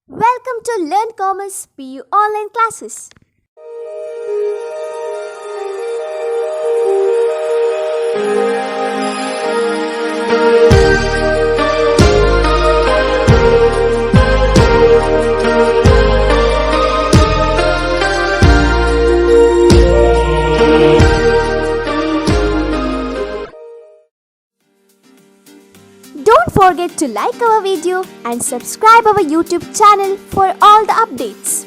Welcome to Learn Commerce PU online classes. Don't forget to like our video and subscribe our YouTube channel for all the updates.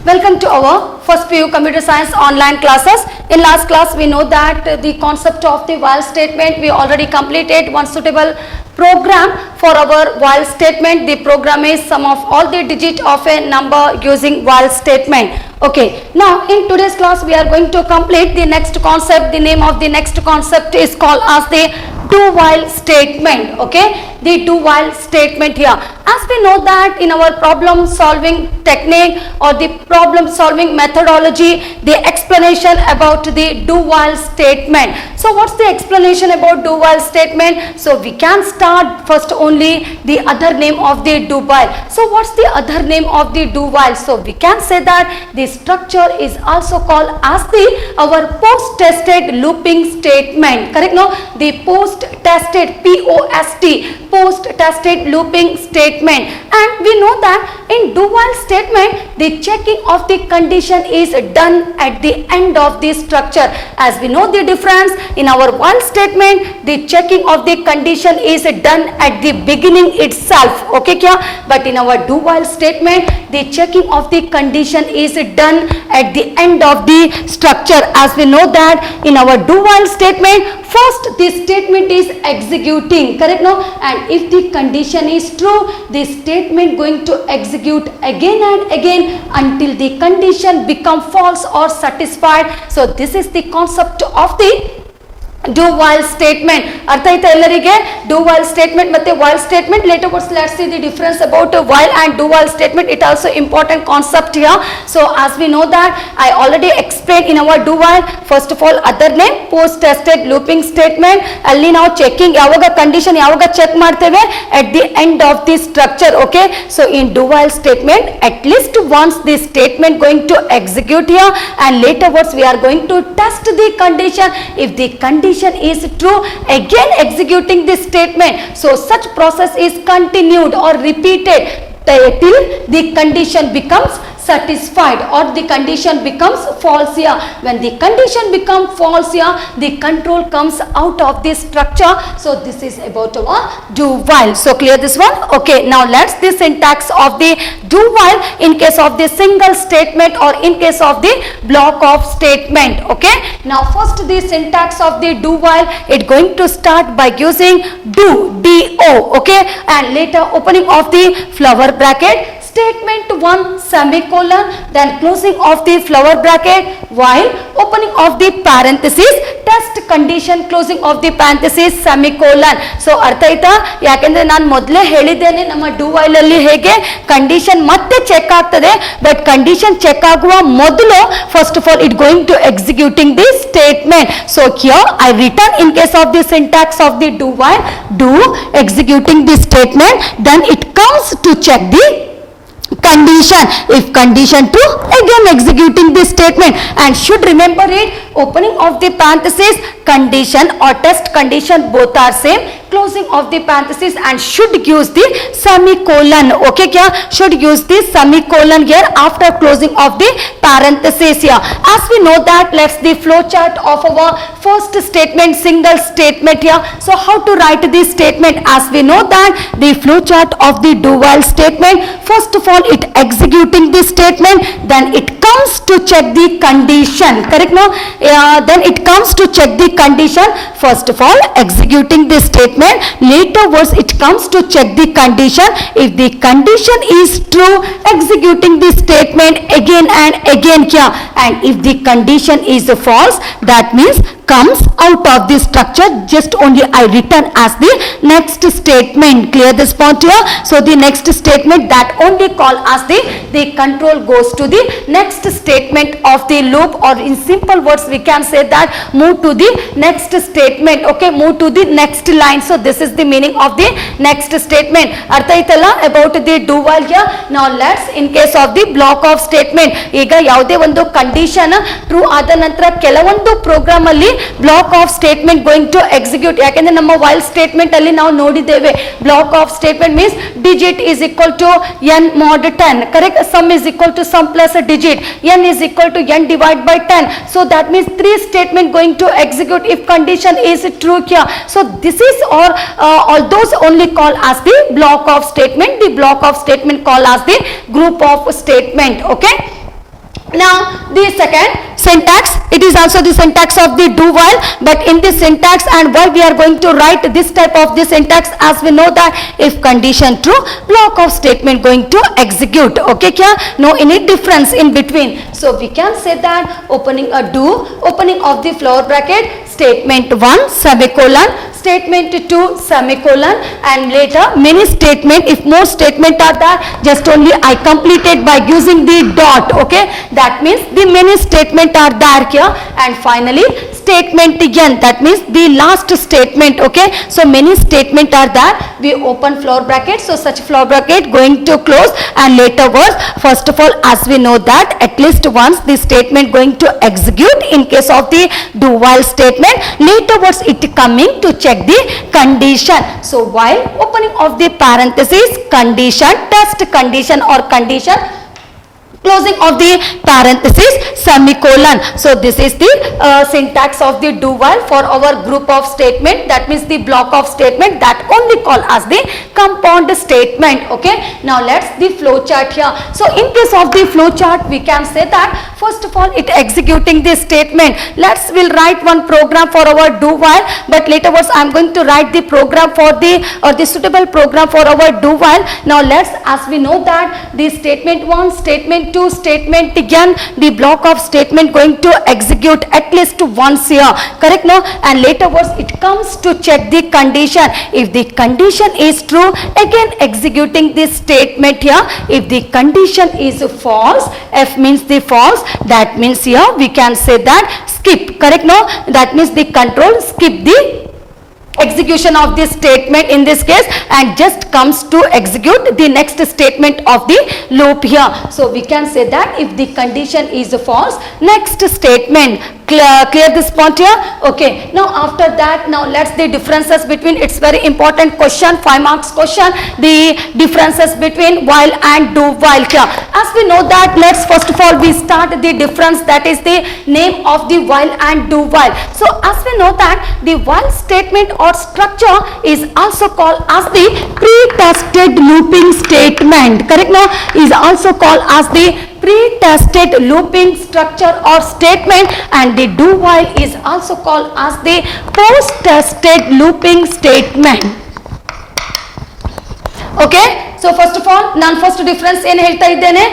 Welcome to our first PU Computer Science online classes. In last class we know that the concept of the while statement we already completed one suitable program for our while statement. The program is sum of all the digit of a number using while statement. Okay, now in today's class we are going to complete the next concept. The name of the next concept is called as the do while statement. Okay, the do while statement here. As we know that in our problem solving technique or the problem solving methodology, the explanation about the do while statement. So what's the explanation about do while statement? So we can start first only the other name of the do while. So what's the other name of the do while? So we can say that the structure is also called as the our post tested looping statement. Correct? No, the post tested post tested looping statement. And we know that in do while statement the checking of the condition is done at the end of the structure. As we know the difference, in our while statement the checking of the condition is done at the beginning itself. Okay kya? But in our do while statement the checking of the condition is done at the end of the structure. As we know that in our do while statement first the statement is executing. Correct? No? And if the condition is true, the statement going to execute again and again until the condition become false or satisfied. So this is the concept of the do while statement. ಅರ್ಥ ಆಯ್ತಾ ಎಲ್ಲರಿಗೆ? do while statement ಮತ್ತೆ while statement. Later let's see the difference about while and do while statement. It also important concept here. So as we know that I already explained in our do while, first of all other name post tested looping statement. ಅಲ್ಲಿ ನಾವು checking ಯಾವಾಗ condition ಯಾವಾಗ check ಮಾಡ್ತೇವೆ at the end of the structure. Okay, so in do while statement at least once the statement going to execute here and later we are going to test the condition. If the condition is true, again executing this statement. So such process is continued or repeated till the condition becomes satisfied or the condition becomes false here. When the condition becomes false here, the control comes out of this structure. So this is about our do while. So clear this one? Okay, now let's the syntax of the do while in case of the single statement or in case of the block of statement. Okay, now first the syntax of the do while, it going to start by using do, do. Okay, and later opening of the flower bracket, statement 1 semicolon, then closing of the flower bracket, while opening of the parenthesis, test condition, closing of the parenthesis, semicolon. So ಅರ್ಥ ಆಯ್ತಾ? ಯಾಕೆಂದ್ರೆ ನಾನು ಮೊದಲೇ ಹೇಳಿದ್ದೇನೆ ನಮ್ಮ do while ಅಲ್ಲಿ ಹೇಗೆ condition ಮತ್ತೆ ಚೆಕ್ ಆಗ್ತದೆ, ಬಟ್ ಕಂಡೀಷನ್ ಚೆಕ್ ಆಗುವ ಮೊದಲು first of all it going to executing the statement. So here I return in case of the syntax of the do while, do executing the statement, then it comes to check the condition. If condition true, again executing this statement. And should remember it, opening of the parenthesis, condition or test condition both are same, closing of the parenthesis and should use the semicolon. Okay kya? Should use the semicolon here after closing of the parenthesis here. As we know that, let's the flow chart of our first statement, single statement here. So how to write this statement? As we know that the flow chart of the do while statement, first of all it executing this statement, then it comes to check the condition. Correct? No? Then it comes to check the condition. First of all executing this statement, later it comes to check the condition. If the condition is true, executing this statement again and again here. And if the condition is false, that means comes out of this structure, just only I return as the next statement. Clear this point here? So the next statement that only call as the control goes to the next statement of the loop, or in simple words we can say that move to the next statement. Okay, move to the next line. So this is the meaning of the next statement. ಅರ್ಥ ಆಯ್ತಲ್ಲ about the do while here. Now let's in case of the block of statement, ಈಗ ಯಾವುದೇ ಒಂದು condition true ಆದ ನಂತರ ಕೆಲವೊಂದು program ಅಲ್ಲಿ block of statement going to execute. ಯಾಕೆಂದ್ರೆ ನಮ್ಮ ವೈಲ್ ಸ್ಟೇಟ್ಮೆಂಟ್ ಅಲ್ಲಿ ನಾವು ನೋಡಿದ್ದೇವೆ block of statement means digit is equal to n mod 10, correct? Sum is equal to sum plus a digit, n is equal to n divided by 10. So that means 3 statement going to execute if condition is true here. So this is or all those only called as the block of statement. The block of statement called as the group of statement. Okay, now the second syntax, it is also the syntax of the do while, but in this syntax and why we are going to write this type of the syntax, as we know that if condition true, block of statement going to execute. Okay, kya no any difference in between? So we can say that opening a do, opening of the flower bracket, statement 1 semicolon, statement 2 semicolon, and later many statement, if more statement are there, just only I completed by using the dot. Okay, that means the many statement are there here, and finally statement n, that means the last statement. Okay, so many statement are there, we open flower bracket, so such flower bracket going to close, and later words, first of all as we know that at least once the statement going to execute in case of the do while statement, later words it coming to check the condition. So while opening of the parenthesis, condition, test condition or condition, closing of the parenthesis, semicolon. So this is the syntax of the do while for our group of statement, that means the block of statement, that only called as the compound statement. Okay, now let's the flow chart here. So in case of the flow chart we can say that first of all it executing this statement. Let's will write one program for our do while, but later was I am going to write the program for the or the suitable program for our do while. Now let's, as we know that the statement 1, statement 2, statement again, the block of statement going to execute at least once here, correct? No, and later words it comes to check the condition. If the condition is true, again executing this statement here. If the condition is false, f means the false, that means here we can say that skip, correct? No, that means the control skip the execution of this statement in this case, and just comes to execute the next statement of the loop here. So we can say that if the condition is false, next statement, clear this point here. Okay, now after that, now let's the differences between, it's very important question, 5 marks question, the differences between while and do while here. As we know that, let's first of all we start the difference, that is the name of the while and do while. So as we know that the while statement or structure is also called as the pre-tested looping statement, correct? No, is also called as the pre-tested looping structure or statement, and the do while is also called as the post-tested looping statement. Okay, so first of all ನಾನು first difference ಏನು ಹೇಳ್ತಾ ಇದ್ದೇನೆ,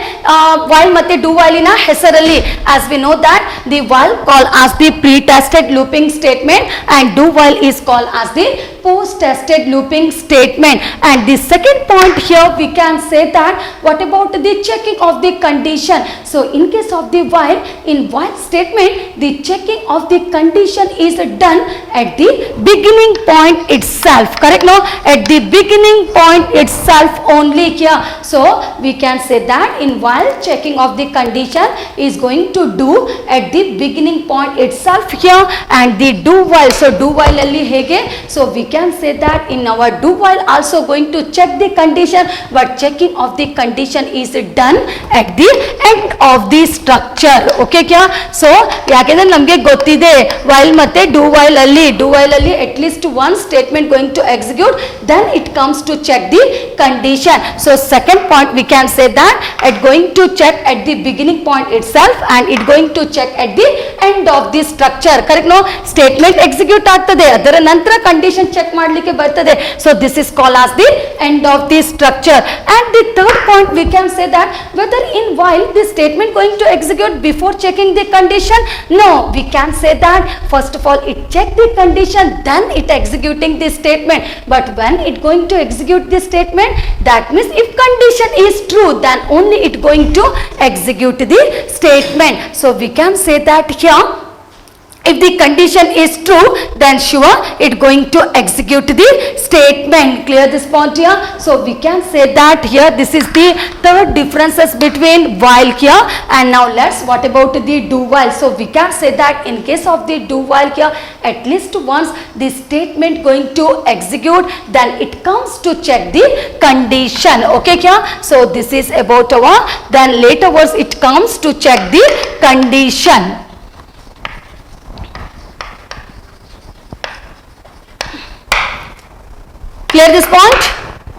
while ಮತ್ತೆ do while ಇನ ಹೆಸರಲ್ಲಿ. As we know that the while called as the pre-tested looping statement and do while is called as the post-tested looping statement. And the second point here we can say that what about the checking of the condition. So in case of the while, in while statement the checking of the condition is done at the beginning point itself, correct? No, at the beginning point itself only here. So we can say that in while checking of the condition is going to do at the beginning point itself here, and the do while, so do while alli hege, so we can say that in our do while also going to check the condition, but checking of the condition is done at the end of the structure. Okay kya? So ಯಾಕೆಂದ್ರೆ ನಮಗೆ ಗೊತ್ತಿದೆ while ಮತ್ತೆ do while ಅಲ್ಲಿ at least one statement going to execute, then it comes to check the condition. So second point we can say that it going to check at the beginning point itself, and it going to check at the end of the structure, correct? No, statement execute ಆಗ್ತದೆ, ಅದರ ನಂತರ condition check ಮಾಡಲಿಕ್ಕೆ ಬರ್ತದೆ. So this is called as the end of the structure. And the third point we can say that whether in while the statement going to execute before checking the condition, no, we can say that first of all it check the condition, then it executing the statement. But when it going to execute the statement, That means if condition is true, then only it going to execute the statement. So we can say that here, if the condition is true, then sure it going to execute the statement. Clear this point here? So we can say that here this is the third differences between while here. And now let's what about the do while. So we can say that in case of the do while here, at least once the statement going to execute, then it comes to check the condition. Okay here? So this is about our, then later words it comes to check the condition. Clear this point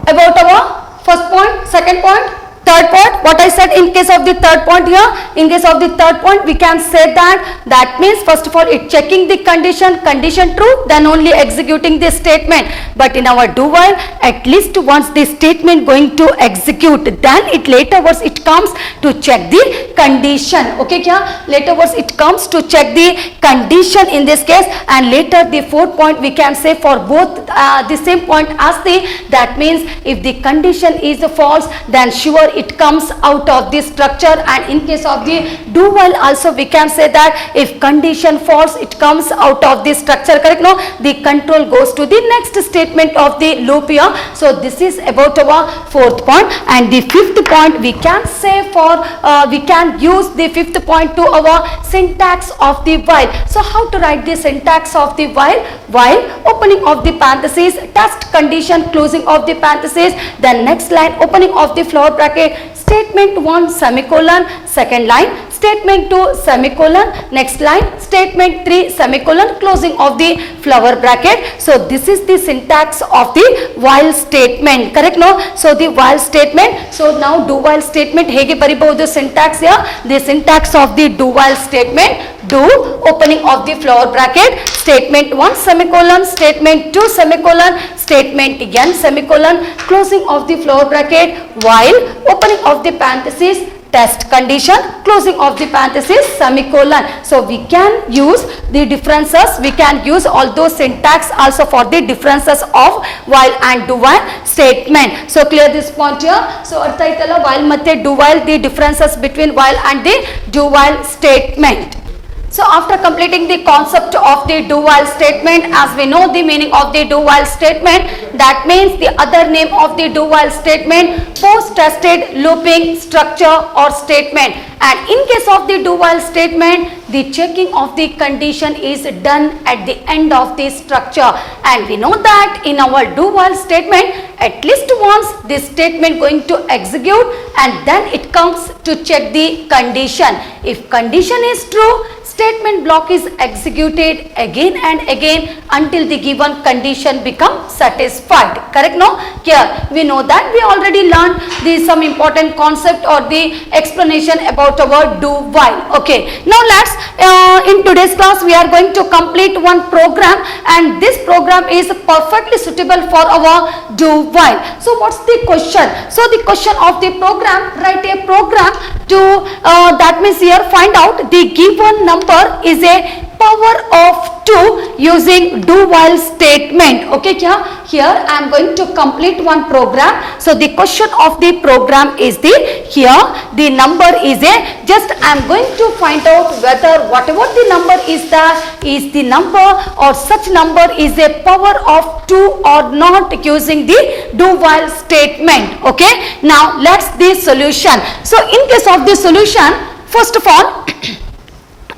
about our first point, second point, third point. What I said in case of the third point here, in case of the third point we can say that means first of all it checking the condition true, then only executing the statement. But in our do while, at least once the statement going to execute, then it later was it comes to check the condition. Okay here, later was it comes to check the condition in this case. And later the fourth point we can say for both the same point as the, that means if the condition is false, then sure it comes out of the structure. And in case of the do while also we can say that if condition false, it comes out of the structure. Correct? No, the control goes to the next statement of the loop here. So this is about our fourth point. And the fifth point we can say for we can use the fifth point to our syntax of the while. So how to write the syntax of the while? While opening of the parenthesis, test condition, closing of the parenthesis, then next line opening of the flower bracket, statement 1 semicolon, second line statement 2 semicolon, next line statement 3 semicolon, closing of the flower bracket. So this is the syntax of the while statement. Correct? No? So the while statement. So now do while statement hege bariಬಹುದು syntax here. The syntax of the do while statement: do opening of the flower bracket, statement 1 semicolon, statement 2 semicolon, statement n semicolon, closing of the flower bracket, while opening of the parenthesis, test condition, closing of the parenthesis, semicolon. So we can use the differences, we can use all those syntax also for the differences of while and do while statement. So clear this point here. So artha aitalla while matte do while, the differences between while and the do while statement. So after completing the concept of the do while statement, as we know the meaning of the do while statement, that means the other name of the do while statement, post tested looping structure or statement. And in case of the do while statement, the checking of the condition is done at the end of the structure. And we know that in our do while statement, at least once this statement going to execute, and then it comes to check the condition. If condition is true, statement block is executed again and again until the given condition becomes satisfied. Correct? No? Here we know that we already learned some important concept or the explanation about our do while. Okay. Now let's in today's class we are going to complete one program, and this program is perfectly suitable for our do while. So what's the question? So the question of the program, write a program to that means here find out the given number is a power of 2 using do while statement. Okay, here I am going to complete one program. So the question of the program is the here the number is a, just I am going to find out whether whatever the number is the number or such number is a power of 2 or not using the do while statement. Okay, now let's the solution. So in case of the solution, first of all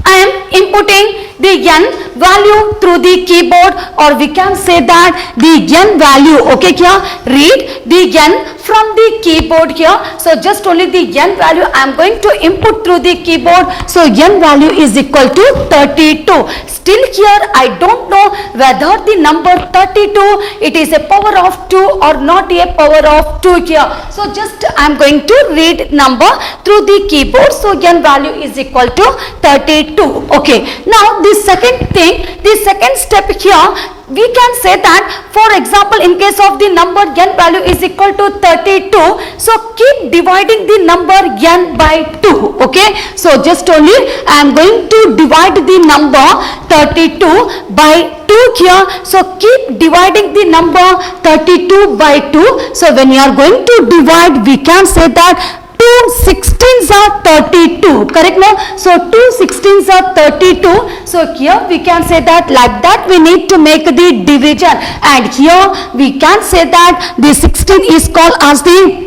I am inputting the n value through the keyboard, or we can say that the n value. Okay, here read the n from the keyboard here. So just only the n value I am going to input through the keyboard. So n value is equal to 32. Still here I don't know whether the number 32 it is a power of 2 or not a power of 2 here. So just I am going to read number through the keyboard. So n value is equal to 32. Okay, now the second thing, the second step here, we can say that for example in case of the number n value is equal to 32, so keep dividing the number n by 2. Okay, so just only I am going to divide the number 32 by 2 here. So keep dividing the number 32 by 2. So when you are going to divide, we can say that 2 16s are 32, correct? No, so 2 16s are 32. So here we can say that like that we need to make the division, and here we can say that the 16 is called as the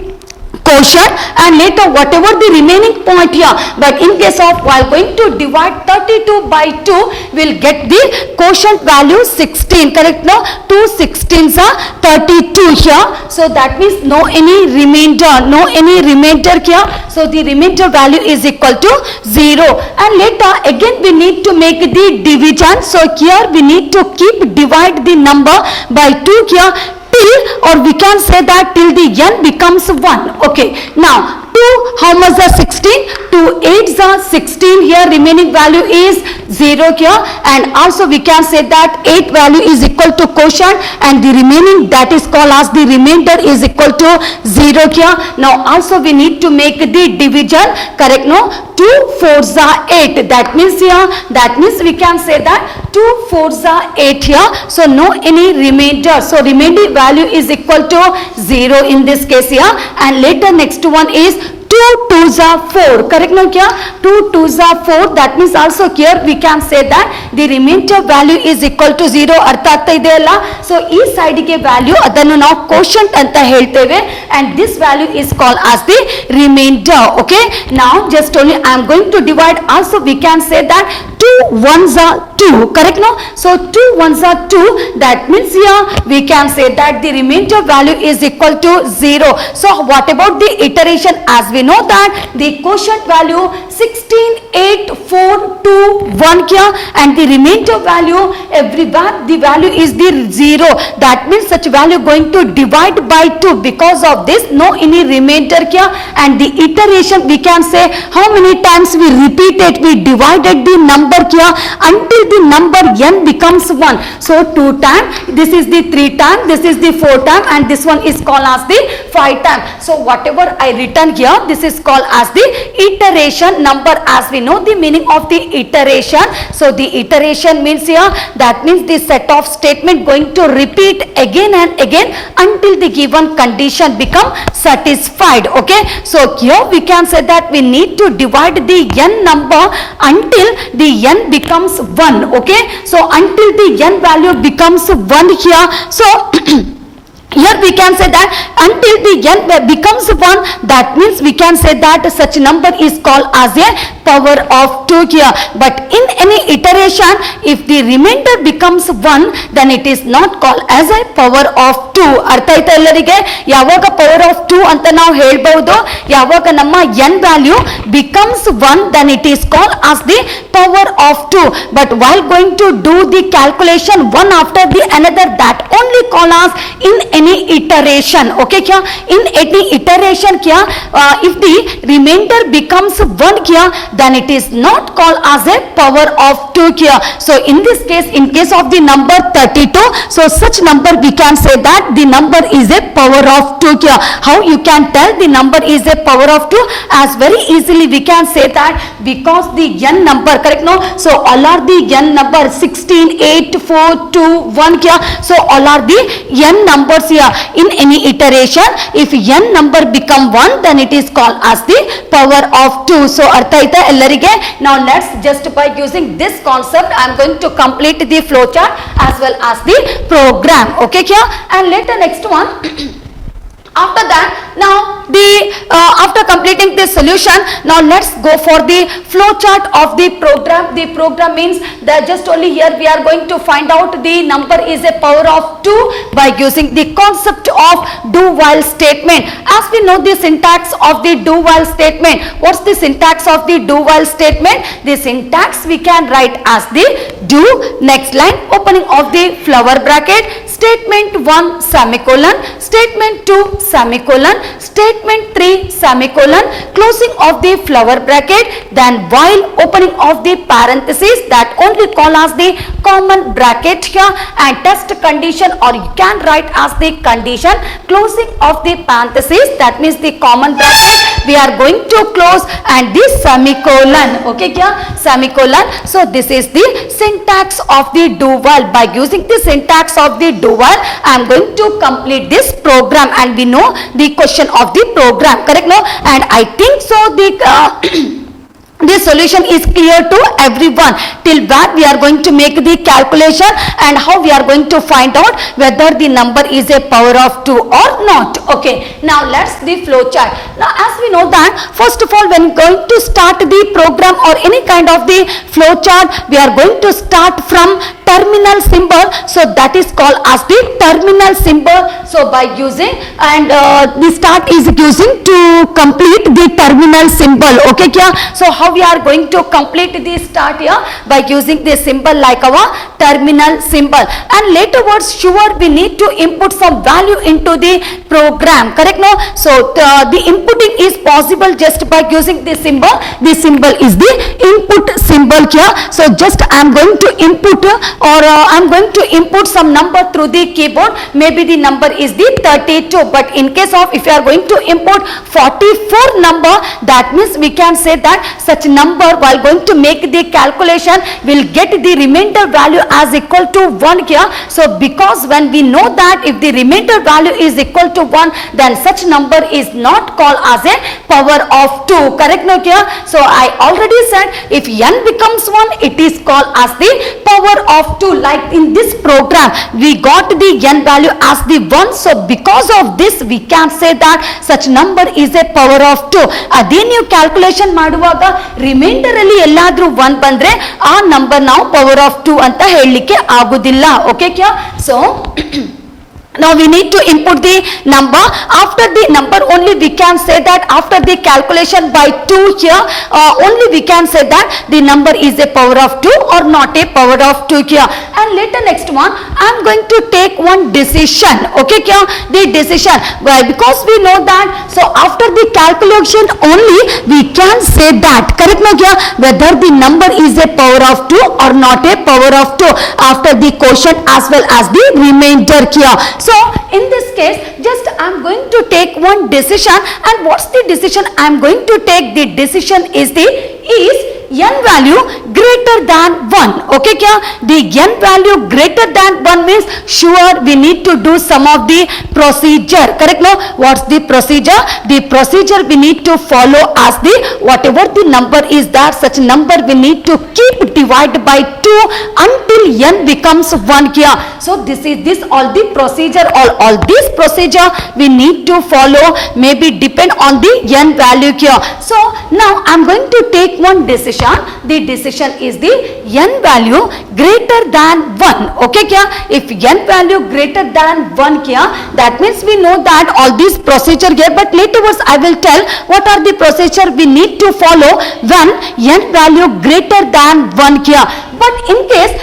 quotient, and later whatever the remaining point here, but in case of while going to divide 32 by 2, we'll get the quotient value 16, correct? No, 2 16s are 32 here. So that means no any remainder here. So the remainder value is equal to 0, and later again we need to make the division. So here we need to keep divide the number by 2 here, till, or we can say that till the n becomes 1. Okay, now 2, how much are 16? 2 8s are 16 here, remaining value is 0 here, and also we can say that 8 value is equal to quotient, and the remaining, that is called as the remainder, is equal to 0 here. Now also we need to make the division, correct? No, 2 4s are 8, that means here, that means we can say that 2 4s are 8 here. So no any remainder, so remaining value is equal to 0 in this case here, and later next one is 2 2s are 4, correct? No, here 2 2s are 4, that means also here we can say that the remainder value is equal to 0. ಅರ್ಥ ಆಗ್ತಾ ಇದೆ ಅಲ್ಲ? So ಈ ಸೈಡ್ಗೆ value ಅದನ್ನು ನಾವು quotient ಅಂತ ಹೇಳ್ತೇವೆ, and this value is called as the remainder. Okay, now just only I am going to divide. Also we can say that 2 1s are 2, correct? No, so 2 1s are 2, that means here we can say that the remainder value is equal to 0. So what about the iteration? As we know that the quotient value 16 8 4 2 1 here, and the remainder value everywhere the value is the 0, that means such value going to divide by 2. Because of this no any remainder here, and the iteration we can say how many times we repeated, we divided the number here until the number n becomes 1. So 2 time, this is the 3 time, this is the 4 time, and this one is called as the 5 time. So whatever I written here, this is called as the iteration number. As we know the meaning of the iteration, so the iteration means here, that means the set of statement going to repeat again and again until the given condition become satisfied. Okay, so here we can say that we need to divide the n number until the n becomes 1. Okay, so until the n value becomes 1 here. So here we can say that until the n becomes 1, that means we can say that such number is called as a power of 2 here. But in any iteration, if the remainder becomes 1, then it is not called as a power of 2. ಅರ್ಥ ಆಯ್ತಾ ಎಲ್ಲರಿಗೆ? ಯಾವಾಗ power of 2 ಅಂತ ನಾವು ಹೇಳ್ಬಹುದು, ಯಾವಾಗ ನಮ್ಮ n value becomes 1, then it is called as the power of 2. But while going to do the calculation one after the another, that only called as in any iteration. Okay, kya? In any iteration kya, if the remainder becomes 1 kya, then it is not called as a power of 2 kya. So in this case, in case of the number 32, so such number we can say that the number is a power of 2 kya. How you can tell the number is a power of 2? As very easily we can say that because the n number, correct? No, so all are the n number 16 8 4 2 1 kya. So all are the n numbers here. In any iteration, if n number become 1, then it is called as the power of 2. So ಅರ್ಥ ಆಯ್ತಾ ಎಲ್ಲರಿಗೆ? Now let's just by using this concept I am going to complete the flowchart as well as the program. Okay kya? And later next one after that, now the after completing this solution, now let's go for the flow chart of the program. The program means that just only here we are going to find out the number is a power of 2 by using the concept of do while statement. As we know the syntax of the do while statement. What's the syntax of the do while statement? The syntax we can write as the do, next line opening of the flower bracket, statement 1 semicolon, statement 2 semicolon, statement 3 semicolon, closing of the flower bracket, then while opening of the parenthesis, that only call as the common bracket here, and test condition, or you can write as the condition, closing of the parenthesis, that means the common bracket we are going to close, and this semicolon, okay kya, semicolon. So this is the syntax of the do while. By using the syntax of the do while, I am going to complete this program, and we know the question of the program, correct? No, and I think so the this solution is clear to everyone. Till that we are going to make the calculation, and how we are going to find out whether the number is a power of 2 or not. Okay, now let's the flow chart. Now as we know that, first of all, when going to start the program or any kind of the flow chart, we are going to start from terminal symbol. So that is called as the terminal symbol. So by using, and the start is using to complete the terminal symbol. Okay kya? So how we are going to complete the start here? By using the symbol like our terminal symbol, and later words sure we need to input some value into the program, correct? No, so the inputting is possible just by using the symbol. The symbol is the input symbol here. So just I am going to input or I am going to input some number through the keyboard. Maybe the number is the 32, but in case of if you are going to input 44 number, that means we can say that such number while going to make the calculation will get the remainder value as equal to 1 here. So because when we know that if the remainder value is equal to 1, then such number is not called as a power of 2, correct? No here. So I already said if n becomes 1, it is called as the power of 2. Like in this program we got the n value as the 1, so because of this we can say that such number is a power of 2. ಅದೇ ನೀವು calculation ಮಾಡುವಾಗ reminder ಅಲ್ಲಿ ಎಲ್ಲಾದ್ರೂ 1 ಬಂದ್ರೆ ಆ number ನಾವು power of 2 ಅಂತ ಹೇಳಲಿಕ್ಕೆ ಆಗುದಿಲ್ಲ. ಓಕೆ ಕ್ಯಾ? So now we need to input the number. After the number only we can say that after the calculation by 2 here, only we can say that the number is a power of 2 or not a power of 2 here. And later next one I am going to take one decision. Okay kya? The decision, why? Because we know that so after the calculation only we can say that, correct no kya, whether the number is a power of 2 or not a power of 2 after the quotient as well as the remainder here. So in this case just I am going to take one decision, and what's the decision I am going to take? The decision is n value greater than 1. Okay kya? The n value greater than 1 means sure we need to do some of the procedure, correct? No, what's the procedure? The procedure we need to follow as the whatever the number is that such number we need to keep divided by 2 until n becomes 1 here. So this is this all the procedure, all this procedure we need to follow, maybe depend on the n value here. So now I am going to take one decision. The decision is the n value greater than 1. Okay kya? If n value greater than 1 here, that means we know that all this procedure here, but later was I will tell what are the procedure we need to follow when n value greater than 1 here. But in case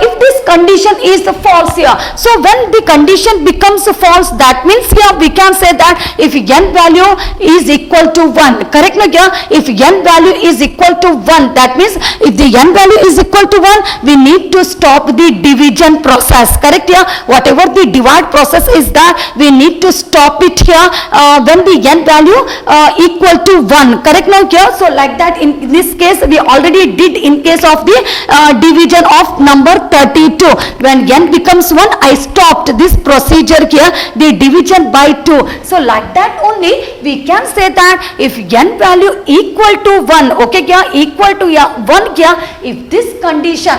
if this condition is false here, so when the condition becomes false, that means here we can say that if n value is equal to 1, correct na kya? If n value is equal to 1, that means if the n value is equal to 1, we need to stop the division process, correct here? Whatever the divide process is that we need to stop it here when the n value equal to 1, correct now here? So like that in this case we already did in case of the division of number 32. When n becomes 1, I stopped this procedure here, the division by 2. So like that only we can say that if n value equal to 1, okay kya, equal to 1 kya, if this condition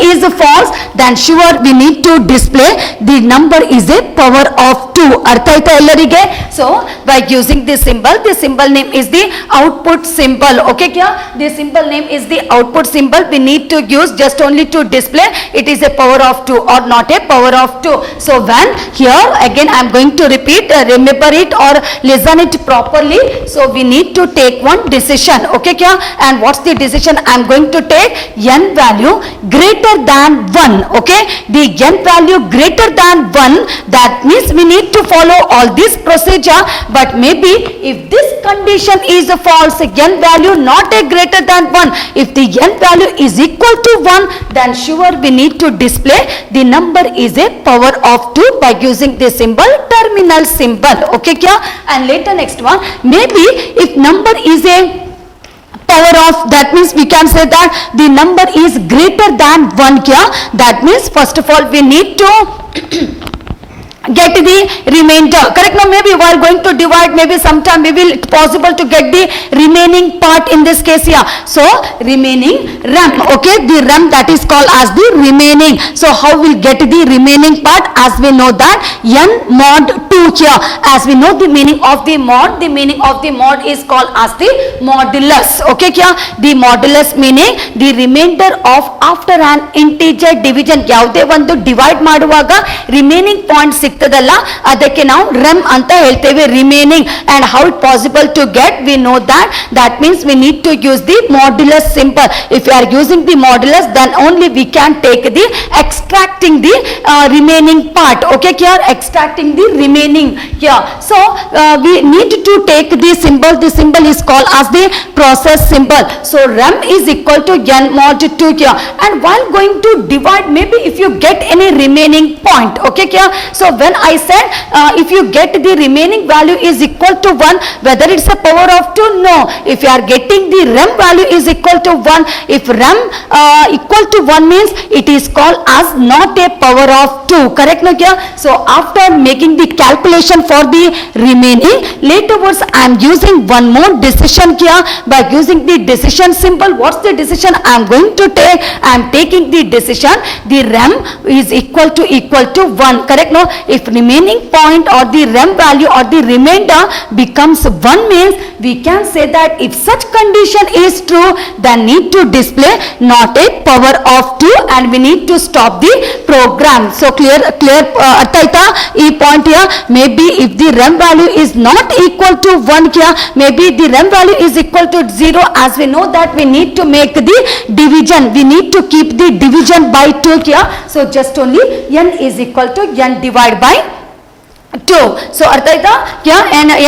is false, then sure we need to display the number is a power of 2. ಅರ್ಥ ಆಯ್ತಾ ಎಲ್ಲರಿಗೆ? So by using this symbol name is the output symbol. Okay kya? The symbol name is the output symbol. We need to use just only to display it is a power of 2 or not a power of 2. So when here again I am going to repeat, remember it or listen it properly. So we need to take one decision. Okay kya? And what's the decision I am going to take? n value greater than 1. Okay, the n value greater than 1, that means we need to follow all this procedure, but maybe if this condition is false, n value not a greater than 1, if the n value is equal to 1, then sure we need to display the number is a power of 2 by using the symbol terminal symbol. Okay kya? And later next one, maybe if number is a power of, that means we can say that the number is greater than 1 kya? That means first of all we need to get the remainder, correct? Now maybe we are going to divide, maybe sometime we will possible to get the remaining part in this case here. So remaining rem, okay, the rem that is called as the remaining. So how we'll get the remaining part? As we know that n mod 2 here, as we know the meaning of the mod is called as the modulus. Okay kya? The modulus meaning the remainder of after an integer division. ಯಾವುದೇ ಒಂದು divide ಮಾಡುವಾಗ remaining point ಸಿಗ್ತದಲ್ಲ, ಅದಕ್ಕೆ ನಾವು rem ಅಂತ ಹೇಳ್ತೇವೆ, remaining. And how it possible to get? We know that means we need to use the modulus symbol. If you are using the modulus, then only we can take the extracting the remaining part. Okay here, extracting the remaining here. So we need to take the symbol. The symbol is called as the process symbol. So rem is equal to n mod 2 here. And while going to divide, maybe if you get any remaining point, okay here, so when I said if you get the remaining value is equal to 1, whether it's a power of 2, no. If you are getting the rem value is equal to 1, if rem equal to 1 means it is called as not a power of 2, correct no kya? So after making the calculation for the remaining, laterwards I am using one more decision here by using the decision symbol. What's the decision I am going to take? I am taking the decision the rem is equal to 1, correct no? If remaining point or the rem value or the remainder becomes 1 means we can say that if such condition is true, then need to display not a power of 2 and we need to stop the program. So clear artha aita ee point here? Maybe if the rem value is not equal to 1 here, maybe the rem value is equal to 0, as we know that we need to make the division, we need to keep the division by 2 here. So just only n is equal to n divided by 2. So artha aita kya?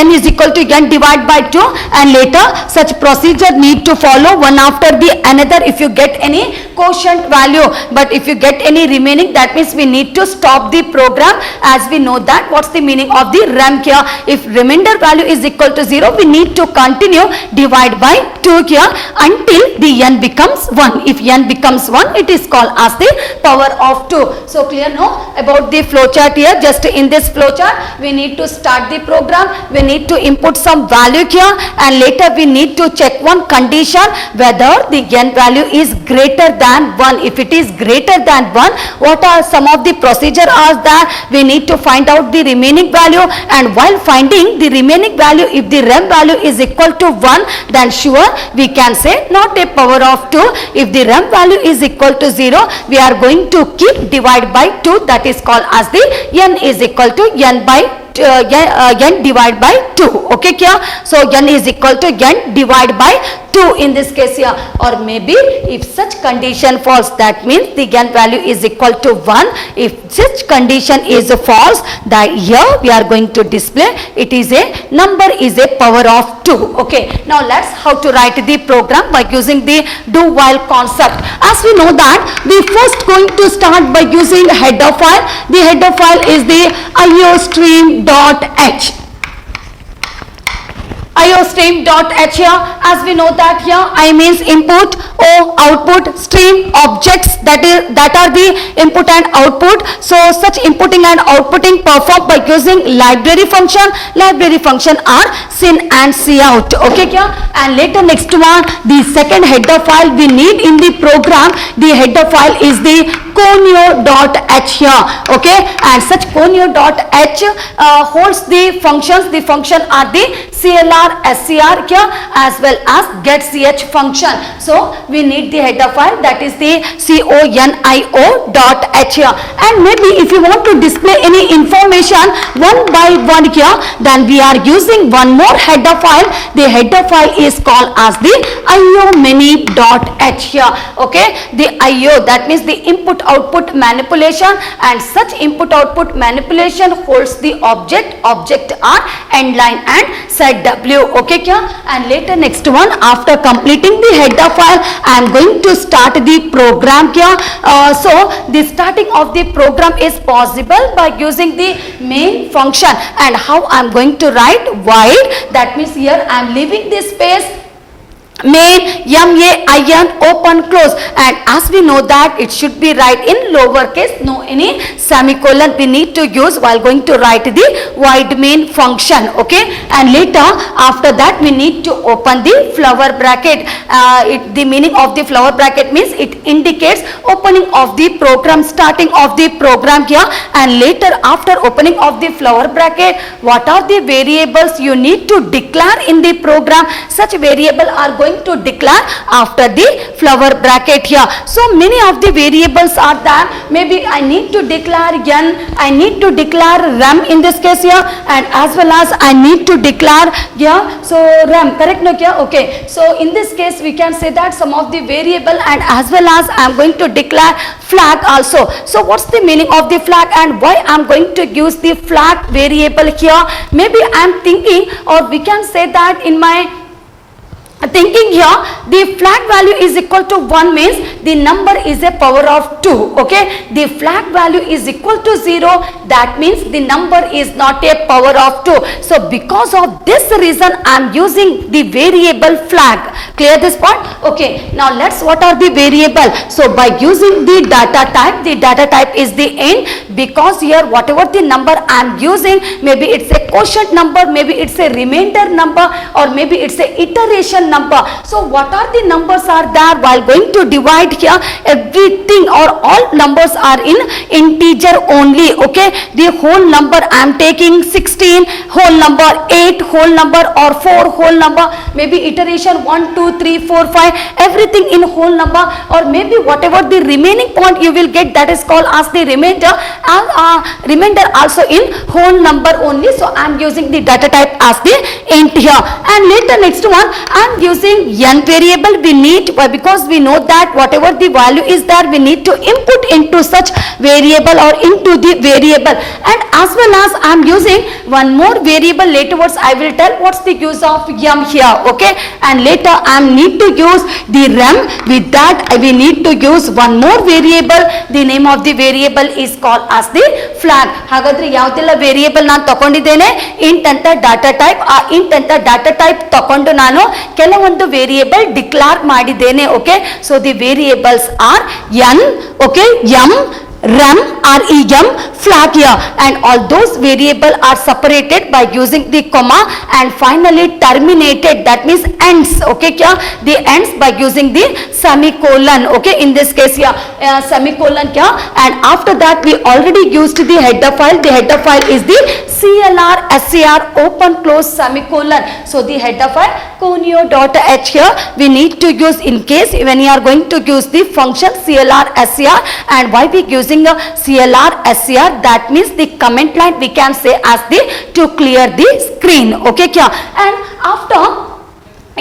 n is equal to n divided by 2, and later such procedure need to follow one after the another if you get any quotient value. But if you get any remaining, that means we need to stop the program, as we know that what's the meaning of the rem here? If remainder value is equal to 0, we need to continue divide by 2 here until the n becomes 1. If n becomes 1, it is called as the power of 2. So clear no about the flowchart here? Just in this flowchart we need to start the program, we need to input some value here, and later we need to check one condition whether the n value is greater than 1. If it is greater than 1, what are some of the procedure are that we need to find out the remaining value, and while finding the remaining value, if the rem value is equal to 1, then sure we can say not a power of 2. If the rem value is equal to 0, we are going to keep divide by 2, that is called as the n is equal to n by n divided by 2. Okay kya? So n is equal to n divided by 2 in this case here. Or maybe if such condition false, that means the n value is equal to 1. If such condition is false, that here we are going to display it is a number is a power of 2. Okay, now let's how to write the program by using the do while concept. As we know that we first going to start by using header file. The header file is the iostream.h. iostream.h here, as we know that here I means input, o output, stream objects, that are the input and output. So such inputting and outputting performed by using library function. Library function are syn and cout. Okay kya? And later next one, the second header file we need in the program, the header file is the conio.h here. Okay, and such conio.h holds the functions. The function are the clr CLR, SCR क्या as well as get ch function. So we need the header file, that is the conio.h here. And maybe if you want to display any information one by one here, then we are using one more header file. The header file is called as the iomany.h here. Okay, the IO, that means the input output manipulation, and such input output manipulation holds the object are end line and set w. Okay kya? And later next one, after completing the header file, I am going to start the program kya. So the starting of the program is possible by using the main function. And how I am going to write? Void, that means here I am leaving this space, main main open close, and as we know that it should be write in lowercase, no any semicolon we need to use while going to write the void main function. Okay, and later after that we need to open the flower bracket. The meaning of the flower bracket means it indicates opening of the program, starting of the program here. And later after opening of the flower bracket, what are the variables you need to declare in the program? Such variable are going to declare after the flower bracket here. So many of the variables are there. Maybe I need to declare n, I need to declare rem in this case here, and as well as I need to declare here, so rem, correct no kya? Okay, so in this case we can say that some of the variable, and as well as I am going to declare flag also. So what's the meaning of the flag and why I am going to use the flag variable here? Maybe I am thinking, or we can say that in my thinking here, the flag value is equal to 1 means the number is a power of 2. Okay, the flag value is equal to 0, that means the number is not a power of 2. So because of this reason I am using the variable flag. Clear this point? Okay, now let's, what are the variable? So by using the data type is the int, because here whatever the number I am using, maybe it's a quotient number, maybe it's a remainder number, or maybe it's a iteration number. So what are the numbers are there while going to divide here? Everything or all numbers are in integer only. Okay, the whole number I am taking 16, whole number 8, whole number, or 4 whole number, maybe iteration 1, 2, 3, 4, 5, everything in whole number, or maybe whatever the remaining point you will get, that is called as the remainder, and remainder also in whole number only. So I am using the data type as the int here. And later next one, I am using n variable. We need, because we know that whatever the value is there, we need to input into such variable or into the variable. And as well as I am using one more variable, laterwards I will tell what's the use of yum here. Okay, and later I need to use the rem. With that we need to use one more variable. The name of the variable is called as the flag. ಹಾಗಾದ್ರೆ ಯಾವುದೆಲ್ಲ variable ನಾನು ತಗೊಂಡಿದ್ದೇನೆ, int ಅಂತ data type, ಆ int ಅಂತ data type ತಕೊಂಡು ನಾನು ಕೆಲವೊಂದು ವೇರಿಯೇಬಲ್ ಡಿಕ್ಲೇರ್ ಮಾಡಿದ್ದೇನೆ. Okay, so the variables are N, okay, M, rem, rem, flag here, and all those variable are separated by using the comma, and finally terminated, that means ends. Okay, kya? The ends by using the semicolon. Okay, in this case here semicolon kya? And after that we already used the header file. The header file is the CLR SCR open close semicolon. So the header file conio.h here we need to use in case when you are going to use the function CLR SCR. And why we using a CLR SCR? That means the comment line we can say as the to clear the screen. Okay kya? And after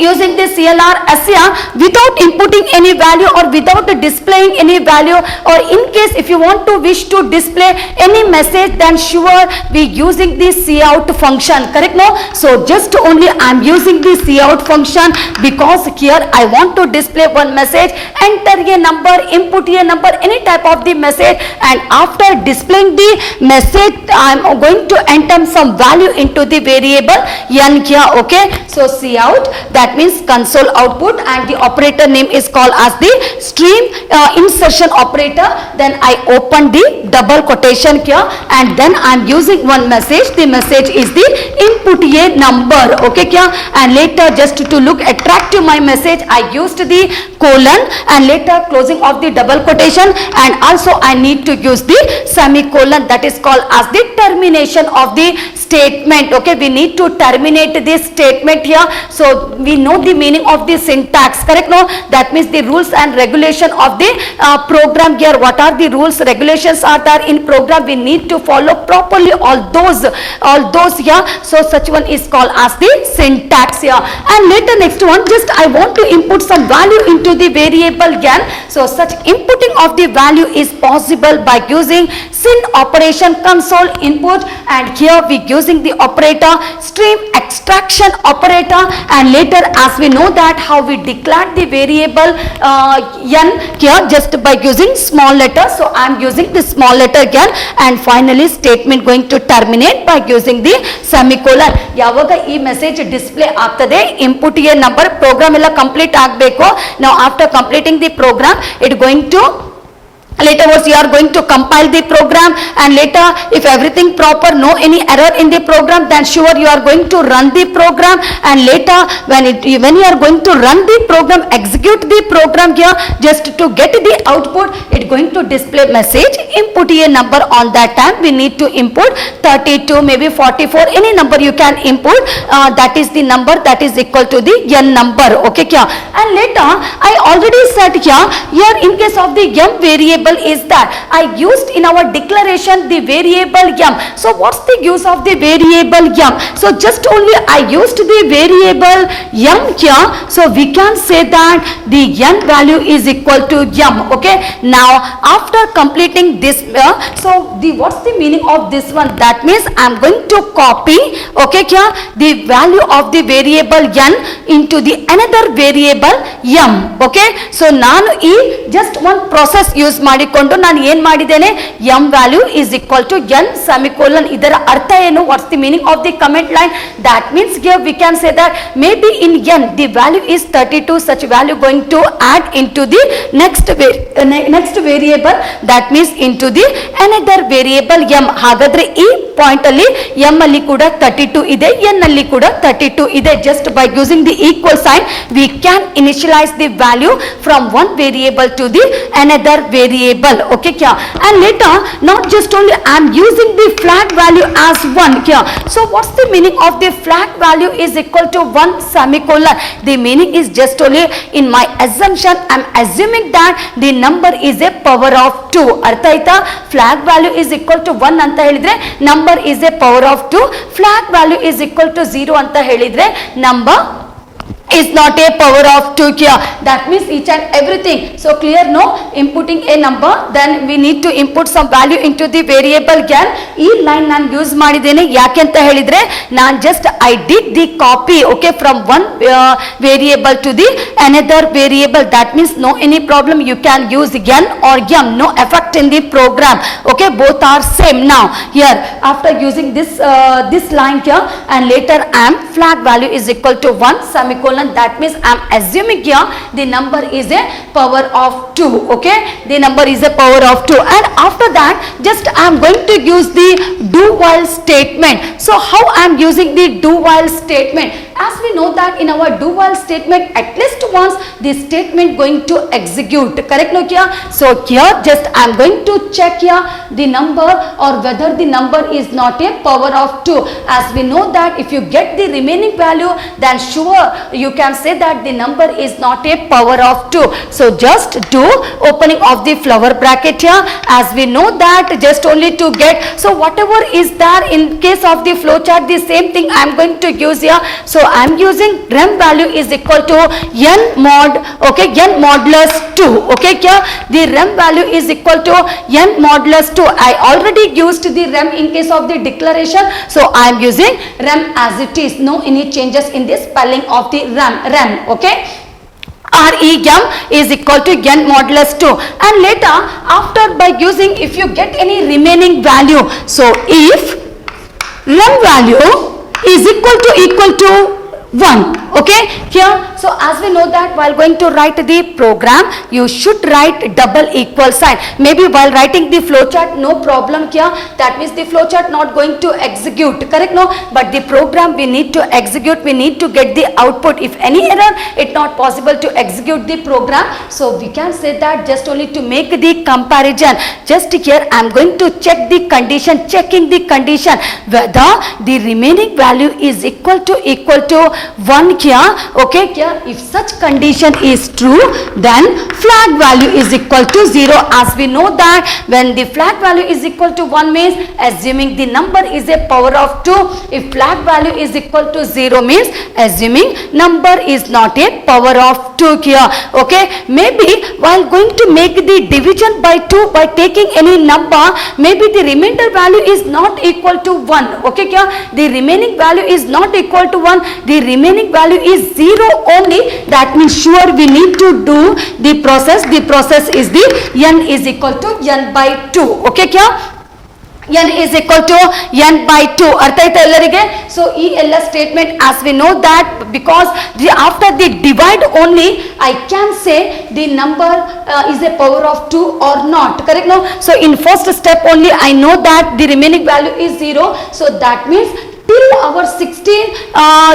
using the CLR SCR without inputting any value or without displaying any value, or in case if you want to wish to display any message, then sure we using the cout function, correct? No, so just only I am using the cout function because here I want to display one message, enter a number, input a number, any type of the message, and after displaying the message I am going to enter some value into the variable n here. Okay, so cout, that that means console output, and the operator name is called as the stream insertion operator. Then I open the double quotation here, and then I am using one message. The message is the input a number, okay क्या, and later just to look attractive my message I used the colon, and later closing of the double quotation, and also I need to use the semicolon, that is called as the termination of the statement. Okay, we need to terminate this statement here. So we know the meaning of the syntax, correct? No, that means the rules and regulation of the program here. What are the rules regulations are there in program? We need to follow properly all those here. So such one is called as the syntax here. And later next one, just I want to input some value into the variable n. So such inputting of the value is possible by using syn operation console input, and here we using the operator stream extraction operator, and later as we know that how we declare the variable n here just by using small letter. So I am using the small letter n, and finally statement going to terminate by using the semicolon. ಯಾವಾಗ ಈ message display ಆಗ್ತದೆ input a number, program ಎಲ್ಲ complete ಆಗಬೇಕು. Now after completing the program it going to later was you are going to compile the program, and later if everything proper, no any error in the program, then sure you are going to run the program, and later when you are going to run the program, execute the program here, just to get the output it going to display message input a number. On that time we need to input 32, maybe 44, any number you can input, that is the number that is equal to the n number, okay kya. And later I already said here in case of the m variable is that I used in our declaration the variable m. So what's the use of the variable m? So just only I used the variable m here, so we can say that the n value is equal to m, okay. Now after completing this so the what's the meaning of this one? That means I am going to copy, okay here, the value of the variable n into the another variable m, okay. So ನಾನು ಈ just one process use ಮಾಡಿಕೊಂಡು ನಾನು ಏನು ಮಾಡಿದ್ದೇನೆ, m value is equal to n semicolon. ಇದರ ಅರ್ಥ ಏನು? What's the meaning of the comment line? That means here we can say that maybe in n the value is 32, such value going to add into the next variable, that means into the another variable m. ಹಾಗಾದ್ರೆ ಈ point ಅಲ್ಲಿ m ಅಲ್ಲಿ ಕೂಡ 32 ಇದೆ, n ಅಲ್ಲಿ ಕೂಡ 32 ಇದೆ. Just by using the equal sign we can initialize the value from one variable to the another variable, okay kya. And later not just only I am using the flag value as 1 here. So what's the meaning of the flag value is equal to 1 semicolon? The meaning is just only in my assumption I am assuming that the number is a power of 2. ಅರ್ಥ ಆಯ್ತಾ? flag value is equal to 1 ಅಂತ ಹೇಳಿದ್ರೆ number is a power of 2, flag value is equal to 0 ಅಂತ ಹೇಳಿದ್ರೆ number is not a power of 2 here. That means each and everything. So clear, no? Inputting a number, then we need to input some value into the variable n. ಈ line ನಾನು use ಮಾಡಿದ್ದೇನೆ ಯಾಕೆ ಅಂತ ಹೇಳಿದ್ರೆ ನಾನು just I did the copy, okay, from one variable to the another variable. That means no any problem, you can use n or m, no effect in the program, okay, both are same. Now here after using this line here, and later I am flag value is equal to 1 semicolon. That means I am assuming here the number is a power of 2, okay, the number is a power of 2. And after that just I am going to use the do while statement. So how I am using the do while statement? As we know that in our do while statement at least once the statement going to execute, correct no here? So here just I am going to check here the number or whether the number is not a power of 2. As we know that if you get the remaining value, then sure you can say that the number is not a power of 2. So just do opening of the flower bracket here. As we know that just only to get, so whatever is there in case of the flow chart, the same thing I am going to use here. So I am using rem value is equal to n mod, okay, n modulus 2, okay here the rem value is equal to n modulus 2. I already used the rem in case of the declaration, so I am using rem as it is, no any changes in the spelling of the rem, okay. REM is equal to n modulus 2. And later after by using, if you get any remaining value, so if rem value is equal to 1, okay, here So as we know that while going to write the program, you should write double equal sign. Maybe while writing the flowchart, no problem kya, that means the flowchart not going to execute, correct no? But the program we need to execute, we need to get the output. If any error, it not possible to execute the program. So we can say that just only to make the comparison, just here I am going to check the condition, checking the condition whether the remaining value is equal to 1 kya, okay kya. If such condition is true, then flag value is equal to 0. As we know that when the flag value is equal to 1 means assuming the number is a power of 2. If flag value is equal to 0 means assuming number is not a power of 2 here, okay. Maybe while going to make the division by 2 by taking any number, maybe the remainder value is not equal to 1, okay kya. The remaining value is not equal to 1, the remaining value is 0 only. That means sure we need to do the process is the n is equal to n by 2, okay kya. n is equal to n by 2. ಅರ್ಥ ಆಯ್ತಾ ಎಲ್ಲರಿಗೆ? So ಈ ಎಲ್ಲ statement as we know that because after the divide only I can say the number is a power of 2 or not, correct no? So in first step only I know that the remaining value is 0. So that means till our 16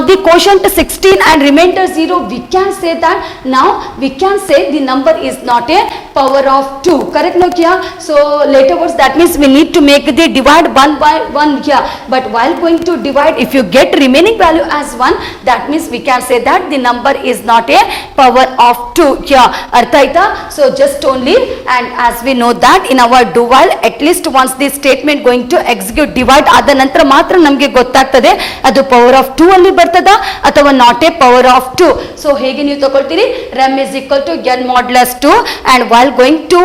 the quotient 16 and remainder 0, we can say that now we can say the number is not a power of 2, correct no kya. So later words, that means we need to make the divide 1 by 1 here, but while going to divide, if you get remaining value as 1, that means we can say that the number is not a power of 2 here. Artha aita? So just only, and as we know that in our do while, at least once the statement going to execute divide ಆದ ನಂತರ ಮಾತ್ರ ನಮಗೆ ಗೊತ್ತಾಗ್ತದೆ ಅದು power of 2 ಅಲ್ಲಿ ಬರ್ತದ ಅಥವಾ not A power of 2. So ಹೇಗೆ ನೀವು ತಗೊಳ್ತೀರಿ, rem is equal to n modulus 2, and while going to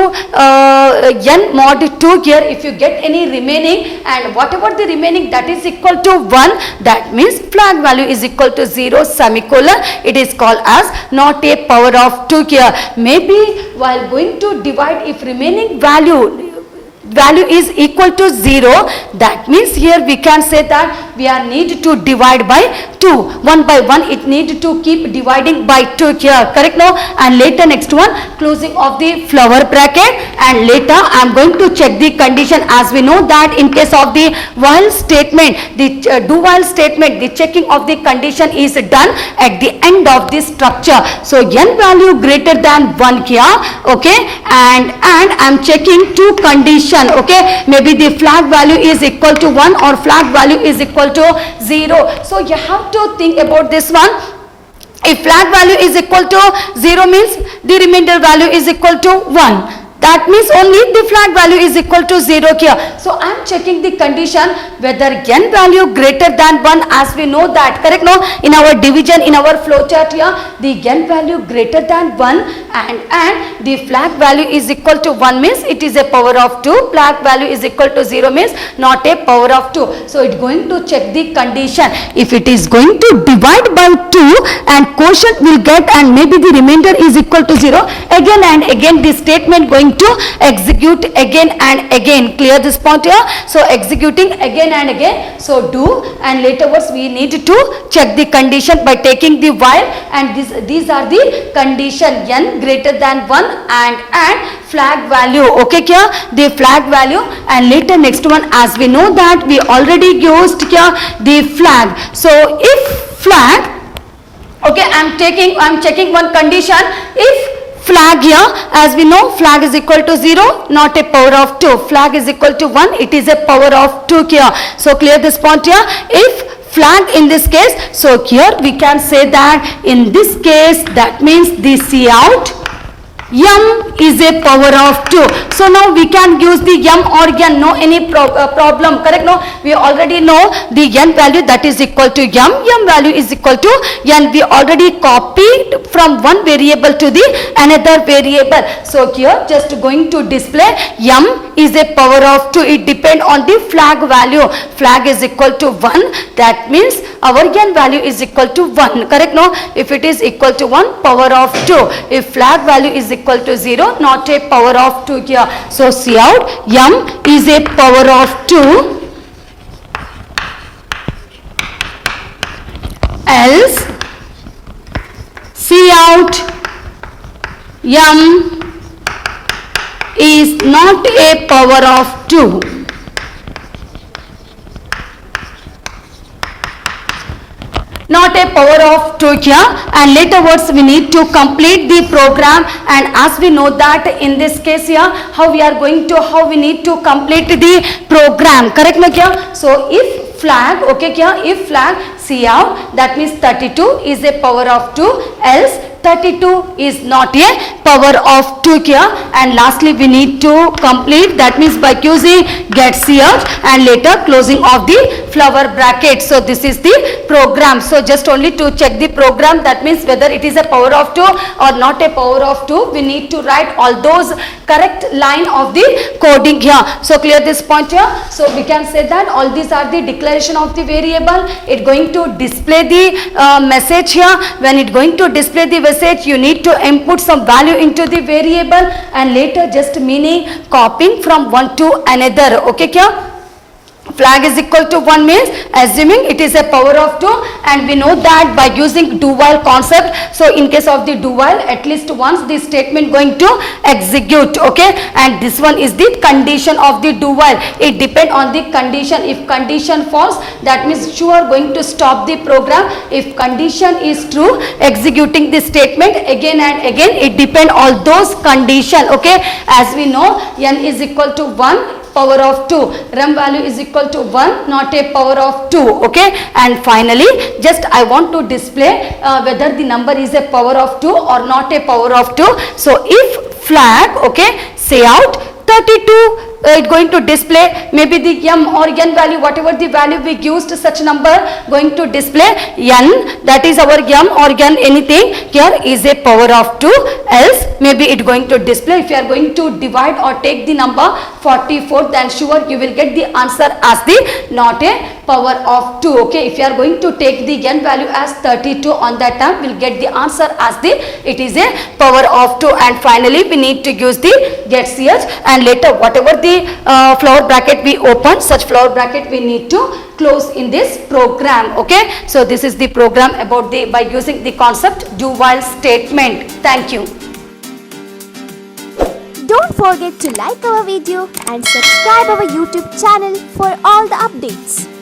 n mod 2 here, if you get any remaining and whatever the remaining that is equal to 1, that means flag value is equal to 0 semicolon, it is called as not a power of 2 here. Maybe while going to divide, if remaining value is equal to 0, that means here we can say that we are need to divide by 2, 1 by 1 it need to keep dividing by 2 here, correct no? And later next one, closing of the flower bracket, and later I am going to check the condition. As we know that in case of the while statement, the do while statement, the checking of the condition is done at the end of this structure. So n value greater than 1 here, okay, and I am checking two condition, okay. Maybe the flag value is equal to 1 or flag value is equal to 0. So you have to think about this one. If flag value is equal to 0 means the remainder value is equal to 1. That means only the flag value is equal to 0 here. So I am checking the condition whether n value greater than 1, as we know that, correct no? In our division, in our flowchart here, the n value greater than 1 and the flag value is equal to 1 means it is a power of 2, flag value is equal to 0 means not a power of 2. So it going to check the condition. If it is going to divide by 2 and quotient will get, and maybe the remainder is equal to 0, again and again the statement going to execute again and again. Clear this point here? So executing again and again. So do, and later words we need to check the condition by taking the while, and these are the condition n greater than 1 and flag value, okay kya, the flag value, and later next one, as we know that we already used kya, the flag. So if flag, okay, I am checking one condition. If flag here, as we know flag is equal to 0, not a power of 2, flag is equal to 1, it is a power of 2 here. So clear this point here. If flag in this case, so here we can say that in this case, that means the Cout m is a power of 2. So now we can use the m or n, no any problem, correct no? We already know the n value that is equal to m value is equal to n. We already copied from one variable to the another variable. So here just going to display m is a power of 2, it depend on the flag value. Flag is equal to 1, that means our n value is equal to 1, correct no? If it is equal to 1, power of 2. If flag value is equal to 0, not a power of 2 here. So Cout m is a power of 2, else out m is not a power of 2. Not a power of 2 here, and later words we need to complete the program. And as we know that in this case here how we need to complete the program, correct me kya? So if flag, okay kya, if flag see out, that means 32 is a power of 2, else 32 is not a power of 2 here. And lastly we need to complete, that means by using get out and later closing of the flower bracket. So this is the program. So just only to check the program, that means whether it is a power of 2 or not a power of 2, we need to write all those correct line of the coding here. So clear this point here. So we can say that all these are the declaration of the variable. It going to display the message here. When it going to display the message, you need to input some value into the variable, and later just meaning copying from one to another, okay kya? Flag is equal to 1 means assuming it is a power of 2, and we know that by using do while concept. So in case of the do while, at least once the statement going to execute, okay? And this one is the condition of the do while. It depend on the condition. If condition false, that means you are going to stop the program. If condition is true, executing the statement again and again. It depend all those condition, okay? As we know, n is equal to 1, power of 2, rem value is equal to 1, not a power of 2, okay? And finally just I want to display whether the number is a power of 2 or not a power of 2. So if flag, okay, say out 32, it going to display maybe the m or n value, whatever the value we used, such number going to display n, that is our m or n, anything here is a power of 2, else maybe it going to display. If you are going to divide or take the number 44, then sure you will get the answer as the not a power of 2, okay? If you are going to take the n value as 32, on that time we will get the answer as the it is a power of 2. And finally we need to use the get ch, and later whatever the flower bracket we open, such flower bracket we need to close in this program, okay? So this is the program about the by using the concept do while statement. Thank you. Don't forget to like our video and subscribe our YouTube channel for all the updates.